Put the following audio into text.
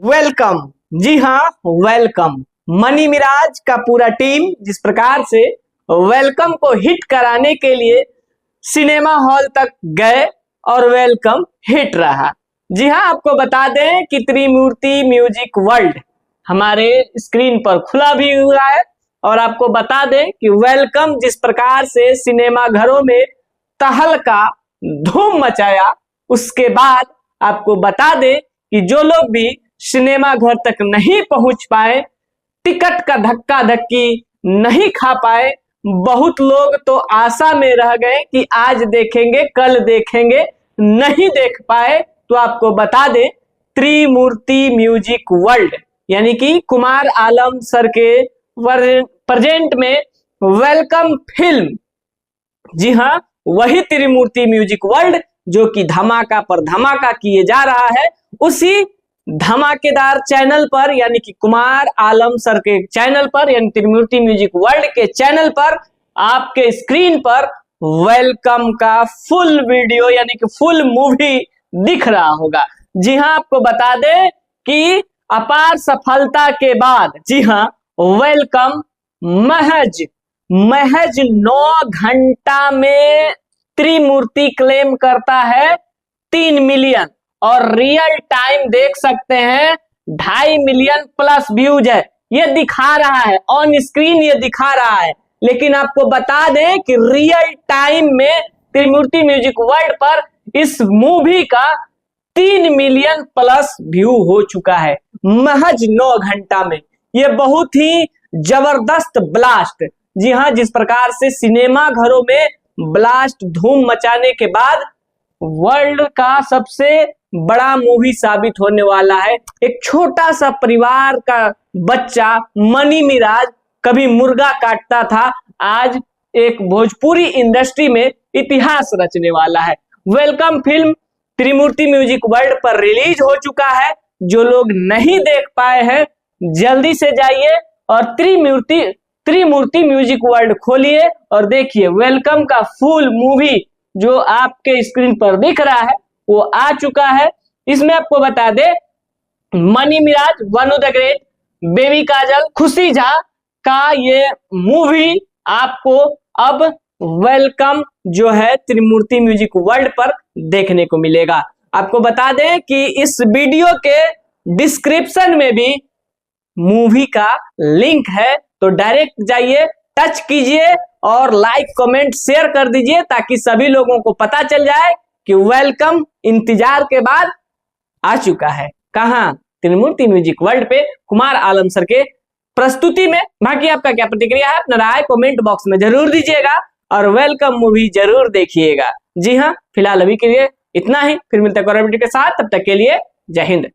Welcome. जी हाँ, welcome. Money Miraj का पूरा टीम जिस प्रकार से वेलकम को हिट कराने के लिए सिनेमा हॉल तक गए और वेलकम हिट रहा। जी हाँ, आपको बता दें कि त्रिमूर्ति म्यूजिक वर्ल्ड हमारे स्क्रीन पर खुला भी हुआ है और आपको बता दें कि वेलकम जिस प्रकार से सिनेमा घरों में तहलका धूम मचाया, उसके बाद आपको बता दें कि जो लोग भी सिनेमा घर तक नहीं पहुंच पाए, टिकट का धक्का धक्की नहीं खा पाए, बहुत लोग तो आशा में रह गए कि आज देखेंगे कल देखेंगे, नहीं देख पाए, तो आपको बता दें त्रिमूर्ति म्यूजिक वर्ल्ड यानी कि कुमार आलम सर के प्रेजेंट में वेलकम फिल्म, जी हाँ वही त्रिमूर्ति म्यूजिक वर्ल्ड जो कि धमाका पर धमाका किए जा रहा है, उसी धमाकेदार चैनल पर यानी कि कुमार आलम सर के चैनल पर यानी त्रिमूर्ति म्यूजिक वर्ल्ड के चैनल पर आपके स्क्रीन पर वेलकम का फुल वीडियो यानी कि फुल मूवी दिख रहा होगा। जी हाँ, आपको बता दें कि अपार सफलता के बाद जी हाँ वेलकम महज 9 घंटा में त्रिमूर्ति क्लेम करता है 3 मिलियन और रियल टाइम देख सकते हैं 2.5 मिलियन प्लस व्यूज है। ये दिखा रहा है ऑन स्क्रीन, ये दिखा रहा है, लेकिन आपको बता दें कि रियल टाइम में त्रिमूर्ति म्यूजिक वर्ल्ड पर इस मूवी का 3 मिलियन प्लस व्यू हो चुका है महज 9 घंटा में। ये बहुत ही जबरदस्त ब्लास्ट, जी हाँ, जिस प्रकार से सिनेमा घरों में ब्लास्ट धूम मचाने के बाद वर्ल्ड का सबसे बड़ा मूवी साबित होने वाला है। एक छोटा सा परिवार का बच्चा मनी मिराज कभी मुर्गा काटता था, आज एक भोजपुरी इंडस्ट्री में इतिहास रचने वाला है। वेलकम फिल्म त्रिमूर्ति म्यूजिक वर्ल्ड पर रिलीज हो चुका है। जो लोग नहीं देख पाए हैं जल्दी से जाइए और त्रिमूर्ति म्यूजिक वर्ल्ड खोलिए और देखिए वेलकम का फुल मूवी जो आपके स्क्रीन पर दिख रहा है वो आ चुका है। इसमें आपको बता दे Mani Meraj, Vanu the great, baby Kajal, Khushi Jha का ये मूवी आपको अब वेलकम जो है त्रिमूर्ति म्यूजिक वर्ल्ड पर देखने को मिलेगा। आपको बता दें कि इस वीडियो के डिस्क्रिप्शन में भी मूवी का लिंक है, तो डायरेक्ट जाइए, टच कीजिए और लाइक कमेंट शेयर कर दीजिए ताकि सभी लोगों को पता चल जाए कि वेलकम इंतजार के बाद आ चुका है। कहां? त्रिमूर्ति म्यूजिक वर्ल्ड पे कुमार आलम सर के प्रस्तुति में। बाकी आपका क्या प्रतिक्रिया है अपना राय कमेंट बॉक्स में जरूर दीजिएगा और वेलकम मूवी जरूर देखिएगा। जी हाँ, फिलहाल अभी के लिए इतना ही, फिर मिलते हैं और वीडियो के साथ, तब तक के लिए जय हिंद।